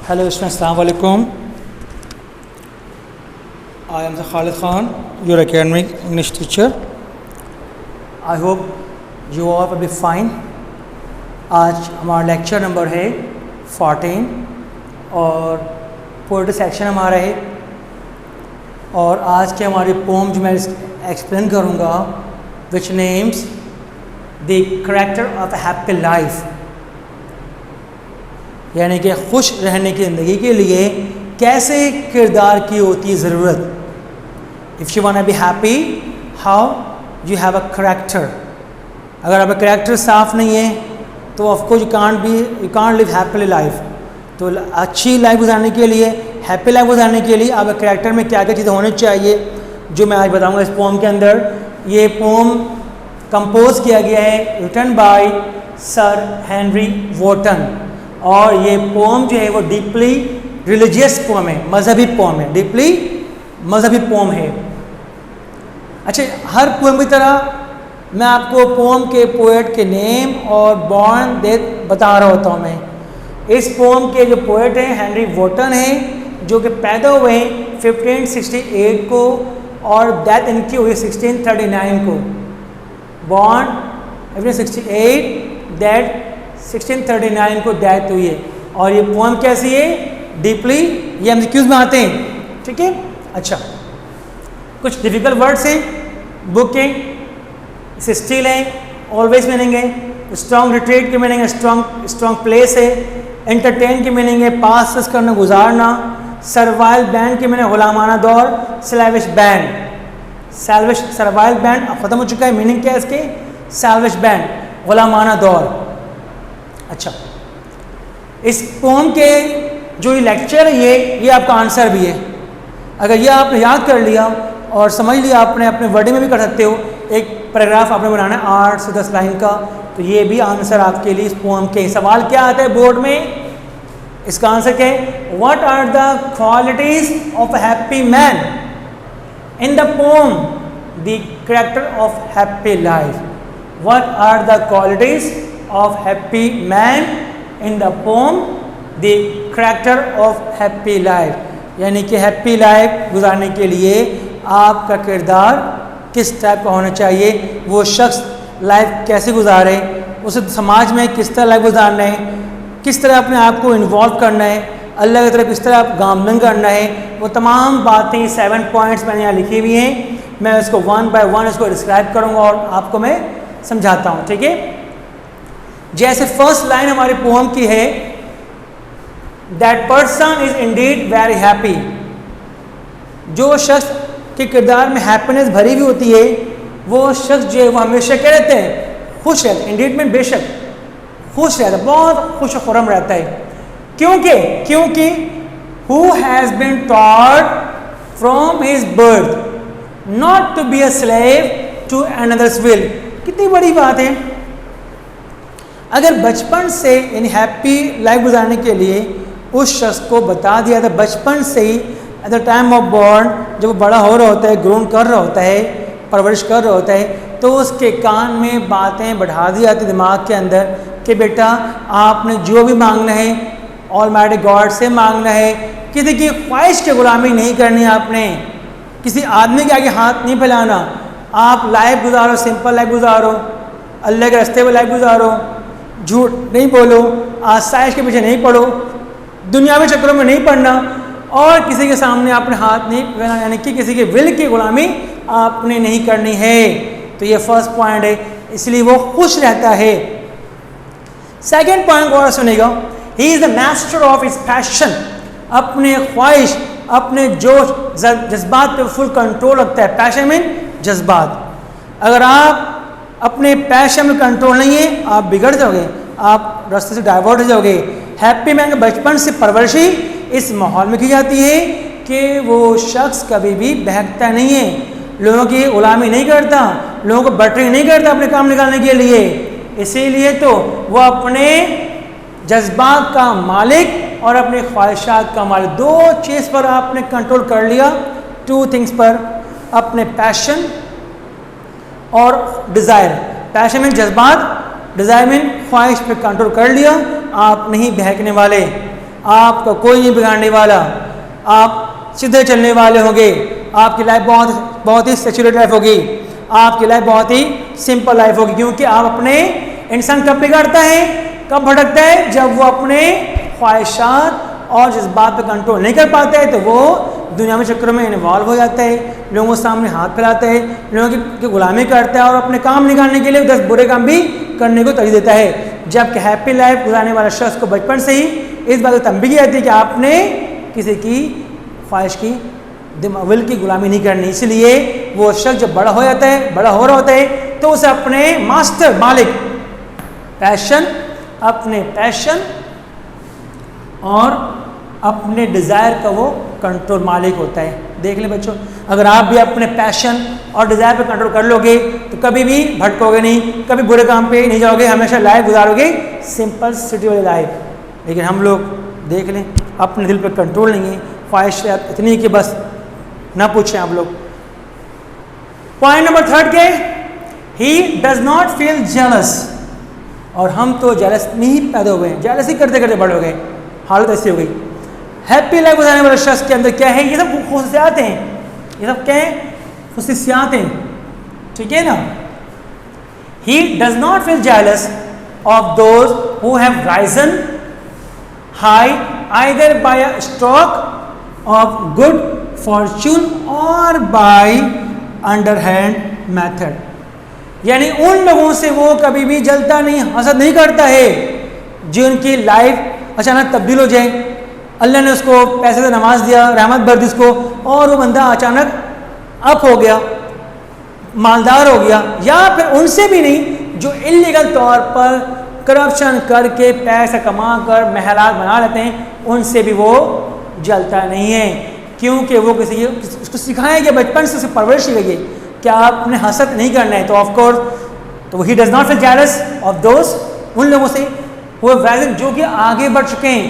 Hello students, Assalamu alaikum. I am Khalid Khan, your academic English teacher. I hope you all will be fine. आज हमारा lecture number है 14 और poetry section हमारा है और आज के हमारी पोम जो मैं एक्सप्लेन करूँगा which names the character of a happy life, यानी कि खुश रहने की ज़िंदगी के लिए कैसे किरदार की होती है ज़रूरत। If you want to be happy, how you have a character. अगर आपका करैक्टर साफ नहीं है तो of course you can't live happily life. तो अच्छी लाइफ गुजारने के लिए, हैप्पी लाइफ गुजारने के लिए आपके करैक्टर में क्या क्या चीज़ें होनी चाहिए, जो मैं आज बताऊंगा इस पोम के अंदर। ये पोम कंपोज किया गया है, written by sir Henry Wotton, और ये पोम जो है वो डीपली रिलीजियस पोम है, मजहबी पोम है, डीपली मजहबी पोम है। अच्छा, हर पोम की तरह मैं आपको पोम के पोएट के नेम और बॉर्न डेट बता रहा होता हूँ। मैं इस पोम के जो पोएट हैं हेनरी वॉटन हैं, जो कि पैदा हुए हैं 1568 को और डेथ इनकी हुई 1639 को। बॉर्न 1568, डेथ 1639 को डेथ हुई है। और ये पोम कैसी है? डीपली, ये एमसीक्यूज में आते हैं, ठीक है। अच्छा, कुछ डिफिकल्ट वर्ड्स हैं, बुक के स्टिल है, ऑलवेज मीनिंग है, स्ट्रॉन्ग रिट्रीट की मीनिंग है, स्ट्रॉन्ग प्लेस है, एंटरटेन की मीनिंग है पास करना, गुजारना, सर्वाइल बैंड की मीनिंग गुलामाना दौर, सैल्वेश बैंड, सर्वाइल बैंड अब ख़त्म हो चुका है, मीनिंग क्या है इसके? सैल्वेश बैंड, गुलामाना दौर। अच्छा, इस पोम के जो ये लेक्चर है ये आपका आंसर भी है। अगर ये आपने याद कर लिया और समझ लिया, आपने अपने वर्डिंग में भी कर सकते हो। एक पैराग्राफ आपने बनाना है 8 से 10 लाइन का, तो ये भी आंसर आपके लिए इस पोम के। सवाल क्या आता है बोर्ड में? इसका आंसर क्या है? What are the qualities of a happy man in the poem the character of happy life. What are the qualities of happy man in the poem the character of happy life, यानी कि happy life गुजारने के लिए आपका किरदार किस type का होना चाहिए, वो शख्स लाइफ कैसे गुजारे, उसे समाज में किस तरह लाइफ गुजारना है, किस तरह अपने आप को इन्वॉल्व करना है, अल्लाह की तरफ किस तरह आप गामजन करना है, वो तमाम बातें 7 पॉइंट्स मैंने यहाँ लिखी हुई हैं। मैं उसको 1 बाय 1 इसको डिस्क्राइब करूँगा और आपको मैं समझाता हूँ, ठीक है। जैसे फर्स्ट लाइन हमारे पोम की है, that person is Indeed very happy. जो शख्स के किरदार में हैप्पीनेस भरी हुई होती है, वो शख्स जो है वो हमेशा क्या रहते हैं? खुश रहते हैं। इंडीड में बेशक खुश रहता है, बहुत खुश खुरम रहता है। क्योंकि who has been taught from his birth not to be a slave to another's will. कितनी बड़ी बात है। अगर बचपन से यानी हैप्पी लाइफ गुजारने के लिए उस शख्स को बता दिया था बचपन से ही, at the time of born, जब वो बड़ा हो रहा होता है, ग्रोन कर रहा होता है, परवरिश कर रहा होता है, तो उसके कान में बातें बढ़ा दी जाती दिमाग के अंदर कि बेटा आपने जो भी मांगना है ऑलमाइटी गॉड से मांगना है, किसी की ख्वाहिश की गुलामी नहीं करनी है, आपने किसी आदमी के आगे हाथ नहीं फैलाना, आप लाइफ गुजारो, सिंपल लाइफ गुजारो, अल्लाह के रास्ते पर लाइफ गुजारो, झूठ नहीं बोलो, आसाइश के पीछे नहीं पड़ो, दुनियावी चक्करों में नहीं पड़ना, और किसी के सामने आपने हाथ नहीं फैलाना, यानी कि किसी के विल की गुलामी आपने नहीं करनी है। तो ये फर्स्ट पॉइंट है, इसलिए वो खुश रहता है। सेकंड पॉइंट गौर सुनेगा, ही is the master of his passion. अपने ख्वाहिश, अपने जोश, जज्बात पे फुल कंट्रोल रखता है। पैशन मीन जज्बात। अगर आप अपने पैशन में कंट्रोल नहीं है, आप बिगड़ जाओगे, आप रास्ते से डाइवर्ट हो जाओगे। हैप्पी मैन के बचपन से परवरिश इस माहौल में की जाती है कि वो शख्स कभी भी बहकता नहीं है, लोगों की गुलामी नहीं करता, लोगों को बटरिंग नहीं करता अपने काम निकालने के लिए। इसीलिए तो वो अपने जज्बात का मालिक और अपने ख्वाहिशात का मालिक, दो चीज़ पर आपने कंट्रोल कर लिया, 2 थिंग्स पर, अपने पैशन और डिज़ायर। पैशन में जज्बात, डिज़ायर में ख्वाहिश पे कंट्रोल कर लिया, आप नहीं बहकने वाले। आपका कोई नहीं बिगाड़ने वाला, आप सीधे चलने वाले होंगे, आपकी लाइफ बहुत बहुत ही सेचुरेट लाइफ होगी, आपकी लाइफ बहुत ही सिंपल लाइफ होगी। क्योंकि आप अपने इंसान कब बिगाड़ता है, कब भटकता है, जब वो अपने ख्वाहिशात और जज्बात पे कंट्रोल नहीं कर पाता है तो वो दुनिया में चक्करों में इन्वॉल्व हो जाता है, लोगों के सामने हाथ फैलाता है, लोगों की गुलामी करता है और अपने काम निकालने के लिए 10 बुरे काम भी करने को तरजीह देता है। जबकि हैप्पी लाइफ गुजारने वाला शख्स को बचपन से ही इस बात को तंबीह की जाती है कि आपने किसी की ख्वाहिश की विल की गुलामी नहीं करनी। इसलिए वो शख्स जब बड़ा हो जाता है, बड़ा हो रहा होता है, तो उसे अपने मास्टर मालिक पैशन, अपने पैशन और अपने डिज़ायर का वो कंट्रोल मालिक होता है। देख ले बच्चों, अगर आप भी अपने पैशन और डिज़ायर पे कंट्रोल कर लोगे तो कभी भी भटकोगे नहीं, कभी बुरे काम पे नहीं जाओगे, हमेशा लाइफ गुजारोगे सिंपल सिटी वाली लाइफ। लेकिन हम लोग देख लें अपने दिल पे कंट्रोल नहीं है, ख्वाहिश इतनी कि बस ना पूछें आप लोग। पॉइंट नंबर 3 के, ही डज नॉट फील जेलस। और हम तो जेलस में ही पैदा हुए हैं, जेलस ही करते करते बड़े हो गए, हालत ऐसी हो गई। हैप्पी लाइफ गुजारने वाले शख्स के अंदर क्या है, ये सब खुशियात हैं, ये सब क्या है, खुशियात हैं, ठीक है ना। ही does not feel jealous of those who have Ryzen high either bye a stroke of good Fortune और बाय अंडरहैंड मेथड। यानी उन लोगों से वो कभी भी जलता नहीं, हसद नहीं करता है जिनकी लाइफ अचानक तब्दील हो जाए, अल्लाह ने उसको पैसे से नवाज दिया, रहमत भर दी उसको, और वो बंदा अचानक अप हो गया, मालदार हो गया। या फिर उनसे भी नहीं जो इल्लीगल तौर पर करप्शन करके पैसा कमा कर महलात बना लेते हैं, उनसे भी वो जलता नहीं है, क्योंकि वो किसी उसको सिखाया गया, बचपन से परवरिश की गई है कि आपने हसद नहीं करना है। तो ऑफकोर्स तो ही does not feel jealous of those, उन लोगों से वो वैसे जो कि आगे बढ़ चुके हैं,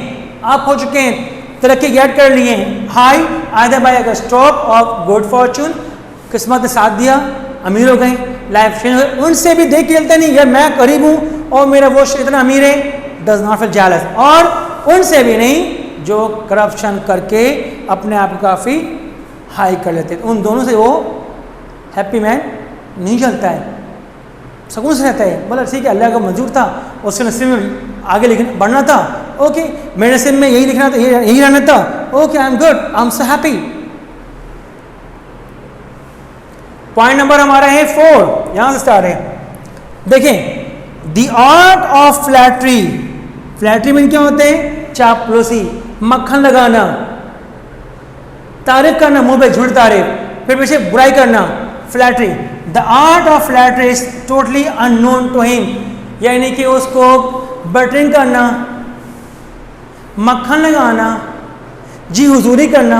आप हो चुके हैं, तरक्की गेट कर लिए हैं, high either bye a stroke of good Fortune, किस्मत ने साथ दिया, अमीर हो गए, लाइफ चेंज हो गई। उनसे भी देख के चलता नहीं यार मैं करीब हूँ और मेरा वो इतना अमीर है, डज नॉट फील जेलस। और उनसे भी नहीं जो करप्शन करके अपने आप को काफ़ी हाई कर लेते, उन दोनों से वो हैप्पी मैन नहीं चलता है, सुकून से रहता है। बोला ठीक है, अल्लाह का मंजूर था, उसके नसीब में आगे लिखना बढ़ना था, ओके मेरे नसीब में यही लिखना था, यही रहना था, okay I am good, I am so happy. Point number हमारा है 4, यहां से स्टार्ट है। देखें, the art of flattery. Flattery में क्या होते हैं, चापलूसी, मक्खन लगाना, तारीफ करना, मुंह पे झूठ तारीफ, फिर पीछे बुराई करना, flattery. The art of flattery is totally unknown to him, यानी कि उसको बटरिंग करना, मक्खन लगाना, जी हुजूरी करना,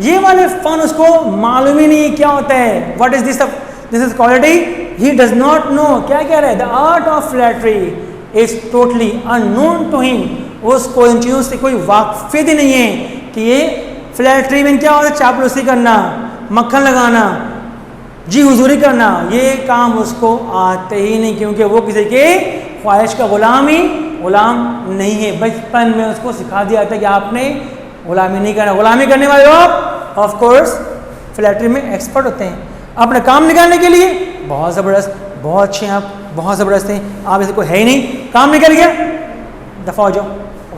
ये वाले फन उसको मालूम ही नहीं क्या होता है। What is this, this is quality he does not know. क्या कह रहा है, the art of flattery is totally unknown to him, उसको इन चीज़ों से कोई वाकफियत ही नहीं है कि ये फ्लैटरी में क्या होता है, चापलूसी करना, मक्खन लगाना, जी हुजूरी करना, ये काम उसको आते ही नहीं, क्योंकि वो किसी के ख्वाहिश का गुलाम नहीं है। बचपन में उसको सिखा दिया जाता है कि आपने गुलामी नहीं करना। गुलामी करने वाले लोग ऑफ कोर्स फ्लैटरी में एक्सपर्ट होते हैं, अपने काम निकालने के लिए बहुत ज़बरदस्त, बहुत अच्छे हैं आप, बहुत ज़बरदस्त हैं आप, ऐसे कोई है ही नहीं, काम निकल गया दफ़ा हो जाओ,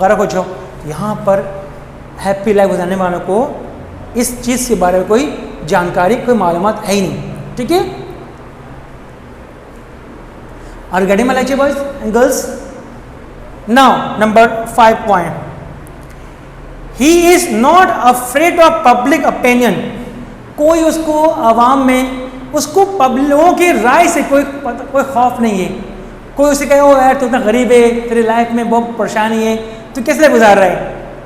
गरक हो जाओ। यहाँ पर हैप्पी लाइफ गुजारने वालों को इस चीज़ के बारे में कोई जानकारी, कोई मालूमात है ही नहीं, ठीक है। Are you getting my lecture, boys and girls? Now, number 5 point. He is not afraid of public opinion. कोई उसको आवाम में, उसको लोगों की राय से कोई खौफ नहीं है। कोई उसे कहे ओ यार तू इतना गरीब है, तेरी लाइफ में बहुत परेशानी है, तू कैसे लाइफ गुजार रहा है,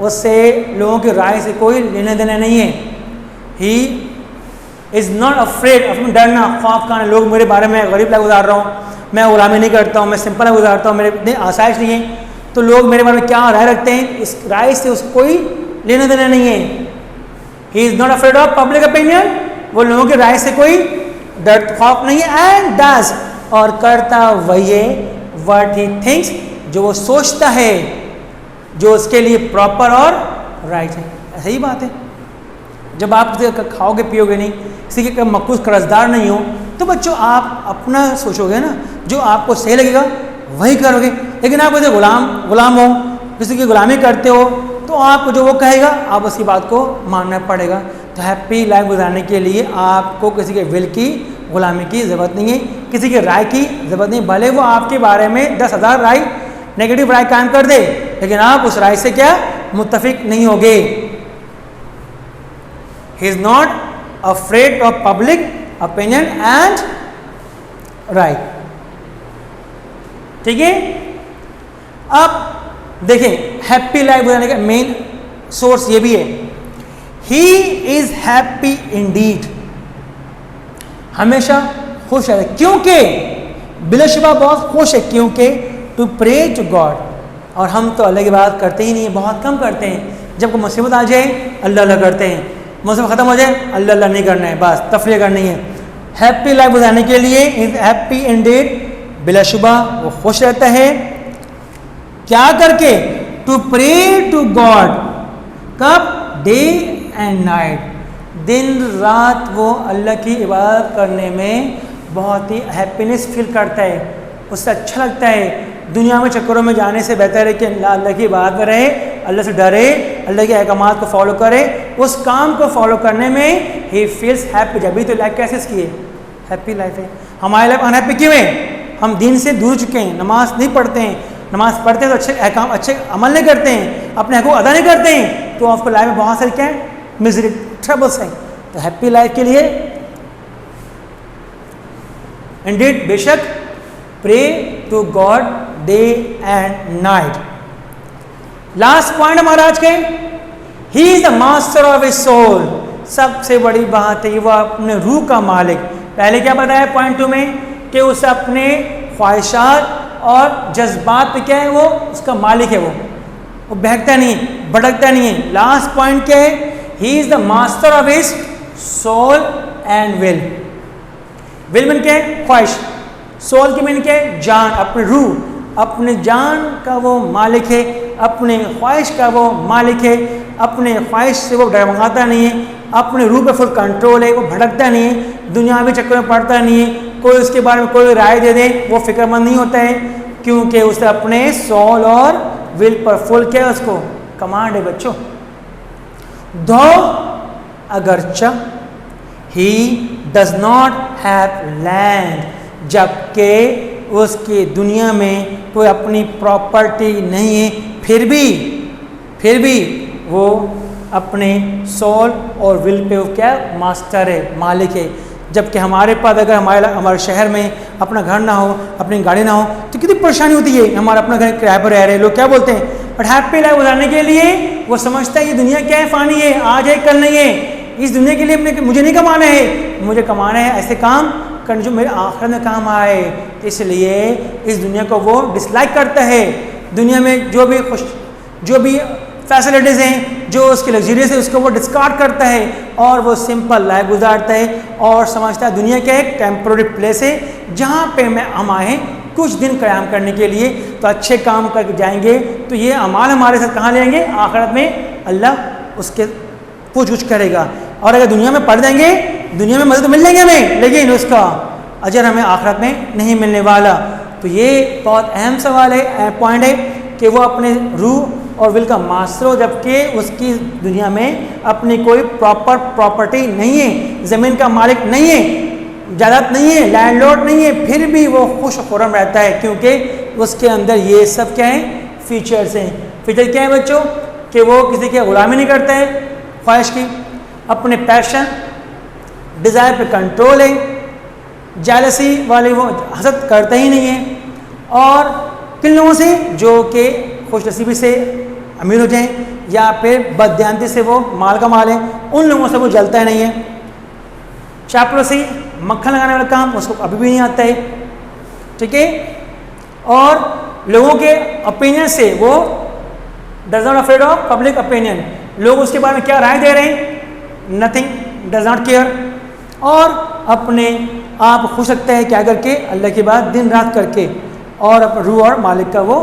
उससे लोगों की राय से कोई लेना देना नहीं है। He is not afraid, अपने डरना, खौफ खाना, लोग मेरे बारे में गरीब लाइफ गुजार रहा हूँ, मैं गुलामी नहीं करता हूँ, मैं सिंपल लाइफ गुजारता हूँ, मेरे इतनी आसाइश नहीं है, तो लोग मेरे बारे में क्या राय रखते हैं, इस राय से उसको कोई लेना देना नहीं है। He is not afraid of public opinion, वो लोगों की राय से कोई डर खौफ नहीं है। एंड डज, और करता वही है, व्हाट ही थिंक्स, जो वो सोचता है, जो उसके लिए प्रॉपर और राइट है। ऐसा ही बात है, जब आप खाओगे पियोगे नहीं, किसी के मकरूज कर्जदार नहीं हो, तो बच्चों आप अपना सोचोगे ना, जो आपको सही लगेगा वही करोगे। लेकिन आप जैसे गुलाम हो, किसी की गुलामी करते हो, तो आपको जो वो कहेगा आप उसकी बात को मानना पड़ेगा। तो हैप्पी लाइफ गुजारने के लिए आपको किसी के विल की गुलामी की ज़रूरत नहीं है, किसी की राय की ज़रूरत नहीं। भले वो आपके बारे में 10,000 राय नेगेटिव राय कायम कर दे, लेकिन आप उस राय से क्या मुत्तफिक नहीं होगे। He is not afraid of public opinion and right. ठीक है, अब देखें हैप्पी लाइफ गुजारने का मेन सोर्स ये भी है, ही इज हैप्पी इंडीड, हमेशा खुश है। क्योंकि बिलाशुबा बहुत खुश है, क्योंकि टू प्रे टू गॉड। और हम तो अल्लाह की बात करते ही नहीं है, बहुत कम करते हैं। जब कोई मुसीबत आ जाए अल्लाह अल्लाह करते हैं, मुसीबत ख़त्म हो जाए अल्लाह अल्लाह नहीं करना है, बस तफरीह करनी है। हैप्पी लाइफ गुजारने के लिए इज हैप्पी इंडीड, बिलाशुबा वो खुश रहता है। क्या करके? To pray to God. कब? डे एंड नाइट, दिन रात वो अल्लाह की इबादत करने में बहुत ही हैप्पीनेस फील करता है, उससे अच्छा लगता है। दुनिया में चक्करों में जाने से बेहतर है कि अल्लाह की इबादत में रहे, अल्लाह से डरे, अल्लाह के अहकामात को फॉलो करे, उस काम को फॉलो करने में ही फील्स हैप्पी। जब तो लाइफ कैसे इसकी है? हैप्पी लाइफ है। हमारी लाइफ अनहैप्पी क्यों है? हम दीन से दूर चुके हैं, नमाज नहीं पढ़ते हैं, नमाज पढ़ते हैं तो अच्छे अहकाम अच्छे अमल नहीं करते हैं, अपने हक़ को अदा नहीं करते हैं, तो आपको लाइफ में बहुत सारी क्या है मिजरी ट्रबल्स हैं। तो हैप्पी लाइफ के लिए इंडीड बेशक pray to God day and night. Last point हमारा आज के, he is the master of his soul. सबसे बड़ी बात है वो अपने रूह का मालिक। पहले क्या बताया पॉइंट 2 में कि उसे अपने ख्वाहिशात और जज्बात पे क्या है, वो उसका मालिक है, वो बहकता नहीं है, भटकता नहीं है। लास्ट पॉइंट क्या है? He is the master of his soul and will. Will mean क्या है? ख्वाहिश। सोल की मीन क्या है? जान, अपनी रूह, अपने जान का वो मालिक है, अपने ख्वाहिश का वो मालिक है, अपने ख्वाहिश से वो डगमगाता नहीं है, अपने रूह पे फुल कंट्रोल है, वो भटकता नहीं है, दुनियावी चक्कर में पड़ता नहीं है, कोई उसके बारे में कोई राय दे दे वो फिक्रमंद नहीं होता है, क्योंकि उसे अपने सोल और विल पर फुल क्या है, उसको कमांड है बच्चों। दो अगरचा he does not have land, जबकि उसकी दुनिया में कोई अपनी प्रॉपर्टी नहीं है, फिर भी वो अपने सोल और विल पे वो क्या मास्टर है, मालिक है। जबकि हमारे पास अगर हमारे शहर में अपना घर ना हो, अपनी गाड़ी ना हो, तो कितनी परेशानी होती है। हमारा अपना घर किराए पर रह रहे लोग क्या बोलते हैं, बट हैप्पी लाइफ गुजारने के लिए वो समझता है ये दुनिया क्या है, फ़ानी है, आज है कल नहीं है। इस दुनिया के लिए मुझे नहीं कमाना है, मुझे कमाना है ऐसे काम करने जो मेरे आखिरत में काम आए। इसलिए इस दुनिया को वो डिसलाइक करता है। दुनिया में जो भी फैसिलिटीज़ हैं, जो उसकी लग्जरीज है, उसको वो डिस्कार्ड करता है और वो सिंपल लाइफ गुजारता है और समझता है दुनिया क्या एक टेम्प्रोरी प्लेस है जहाँ पे हम आए कुछ दिन क़याम करने के लिए, तो अच्छे काम करके जाएंगे तो ये अमाल हमारे साथ कहाँ लेंगे, आखिरत में अल्लाह उसके पूछ कुछ करेगा। और अगर दुनिया में पढ़ देंगे, दुनिया में मदद मिल जाएंगे हमें, लेकिन उसका अजर हमें आखिरत में नहीं मिलने वाला। तो ये बहुत अहम सवाल है, पॉइंट है कि वो अपने रूह और विल का मास्टर हो, जबकि उसकी दुनिया में अपनी कोई प्रॉपर प्रॉपर्टी नहीं है, ज़मीन का मालिक नहीं है, जायदाद नहीं है, लैंडलॉर्ड नहीं है, फिर भी वो खुश खुर्रम रहता है, क्योंकि उसके अंदर ये सब क्या है, फीचर्स हैं। फीचर क्या है बच्चों, कि वो किसी की गुलामी नहीं करता है, ख्वाहिश की, अपने पैशन डिज़ायर पे कंट्रोल है, जेलसी वाले वो हसद करता ही नहीं है, और किन लोगों से जो कि खुशनसीबी से अमीर हो जाएं या फिर बददियानती से वो माल का माल है, उन लोगों से वो जलता नहीं है। चापलूसी, मक्खन लगाने वाला काम उसको अभी भी नहीं आता है, ठीक है। और लोगों के ओपिनियन से वो does not afraid of public opinion, लोग उसके बारे में क्या राय दे रहे हैं, नथिंग, डज नॉट केयर। और अपने आप खुश रखता है क्या करके, अल्लाह की बात दिन रात करके, और अपने रूह और मालिक का वो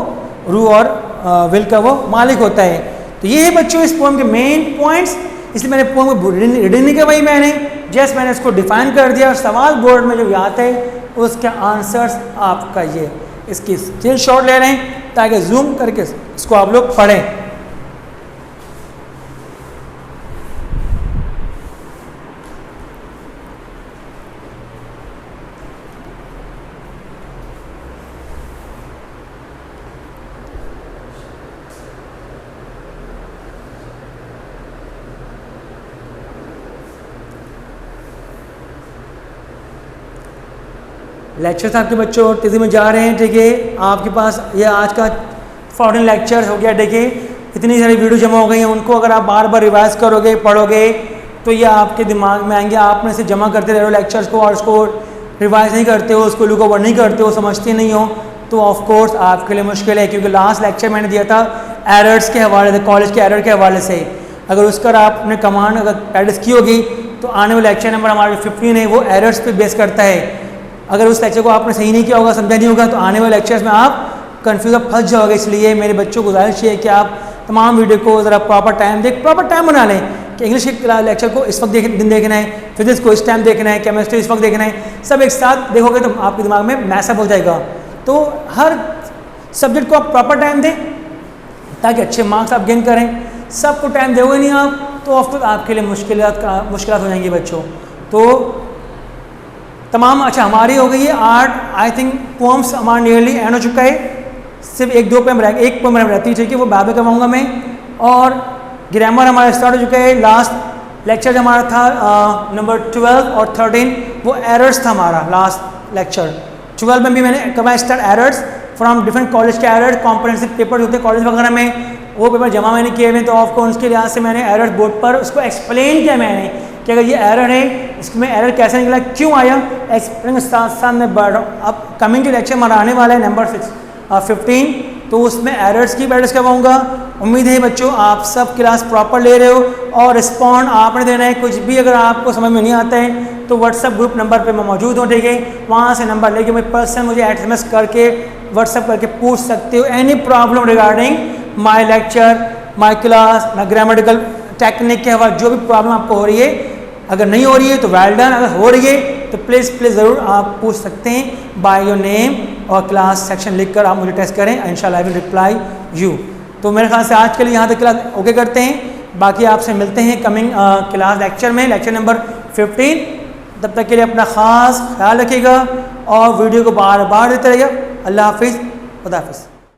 रूह और विल का वो मालिक होता है। तो ये है बच्चों इस पोएम के मेन पॉइंट्स। इसलिए मैंने पोएम को रीडिंग नहीं करवाई, मैंने इसको डिफाइन कर दिया और सवाल बोर्ड में जो आता है उसके आंसर्स आपका ये इसकी स्क्रीन शॉट ले रहे हैं ताकि जूम करके इसको आप लोग पढ़ें। लेक्चर्स आपके बच्चों तेज़ी में जा रहे हैं, ठीक है। आपके पास ये आज का 14 लेक्चर्स हो गया, ठीक है। इतनी सारी वीडियो जमा हो गई हैं, उनको अगर आप बार बार रिवाइज करोगे, पढ़ोगे तो ये आपके दिमाग में आएंगे। आपने से जमा करते रहो लेक्चर्स को और उसको रिवाइज नहीं करते हो, उसको लुक ओवर नहीं करते हो, समझते नहीं हो, तो ऑफ कोर्स आपके लिए मुश्किल है। क्योंकि लास्ट लेक्चर मैंने दिया था एरर्स के हवाले से, कॉलेज के एरर के हवाले से। अगर उसका आपने कमांड अगर प्रैक्टिस की होगी तो आने वाला लेक्चर नंबर हमारा 15 है वो एरर्स पे बेस करता है। अगर उस लेक्चर को आपने सही नहीं किया होगा, समझा नहीं होगा, तो आने वाले लेक्चर्स में आप कन्फ्यूज फंस जाओगे। इसलिए मेरे बच्चों को गुजारिश है कि आप तमाम वीडियो को ज़रा प्रॉपर टाइम बना लें कि इंग्लिश के लेक्चर को इस वक्त दिन देखना है, फिजिक्स को इस टाइम देखना है, केमिस्ट्री इस वक्त देखना है, सब एक साथ देखोगे तो आपके दिमाग में मैसअप हो जाएगा। तो हर सब्जेक्ट को आप प्रॉपर टाइम दें ताकि अच्छे मार्क्स आप गेन करें। सबको टाइम दोगे नहीं आप तो ऑफकोर्स आपके लिए मुश्किलात हो जाएंगी बच्चों। तो तमाम अच्छा हमारी हो गई है 8 आई थिंक पोम्स हमारा नियरली एंड हो चुका है। सिर्फ एक पोम रहती है, ठीक है, वो बाद में करवाऊँगा मैं। और ग्रामर हमारा स्टार्ट हो चुका है। लास्ट लेक्चर हमारा था नंबर 12 और 13, वो एरर्स था हमारा लास्ट लेक्चर। 12 में भी मैंने करवाया start errors from different college के एरर्स, कॉम्प्रिहेंसिव पेपर होते हैं कॉलेज वगैरह में, वो पेपर जमा मैंने किए हुए। तो आपको उसके लिहाज से मैंने एरर्स बोर्ड पर उसको एक्सप्लेन किया मैंने कि अगर ये एरर है इसमें एरर कैसे निकला, क्यों आया, एक्सप्लेन के साथ साथ मैं बढ़ रहा हूँ। अब कमिंग के लेक्चर हमारा आने वाला है नंबर 15, तो उसमें एरर्स की प्रैक्टिस करवाऊँगा। उम्मीद है बच्चों आप सब क्लास प्रॉपर ले रहे हो और रिस्पॉन्ड आपने देना है। कुछ भी अगर आपको समझ में नहीं आता है तो व्हाट्सअप ग्रुप नंबर पे मैं मौजूद हूँ, ठीक है, वहाँ से नंबर लेके मैं पर्सन मुझे SMS करके व्हाट्सअप करके पूछ सकते हो any problem regarding my lecture, my class, my grammatical technique के हवाले जो भी प्रॉब्लम आपको हो रही है। अगर नहीं हो रही है तो वेल डन, अगर हो रही है तो प्लीज़ ज़रूर आप पूछ सकते हैं बाय योर नेम और क्लास सेक्शन लिखकर आप मुझे टेस्ट करें, इंशाल्लाह आई विल रिप्लाई यू। तो मेरे ख्याल से आज के लिए यहाँ तक क्लास ओके करते हैं। बाकी आपसे मिलते हैं कमिंग क्लास लेक्चर में, लेक्चर नंबर 15। तब तक के लिए अपना ख़ास ख्याल रखिएगा और वीडियो को बार बार देते रहिएगा। अल्लाह हाफिज़, खुदा हाफिज़।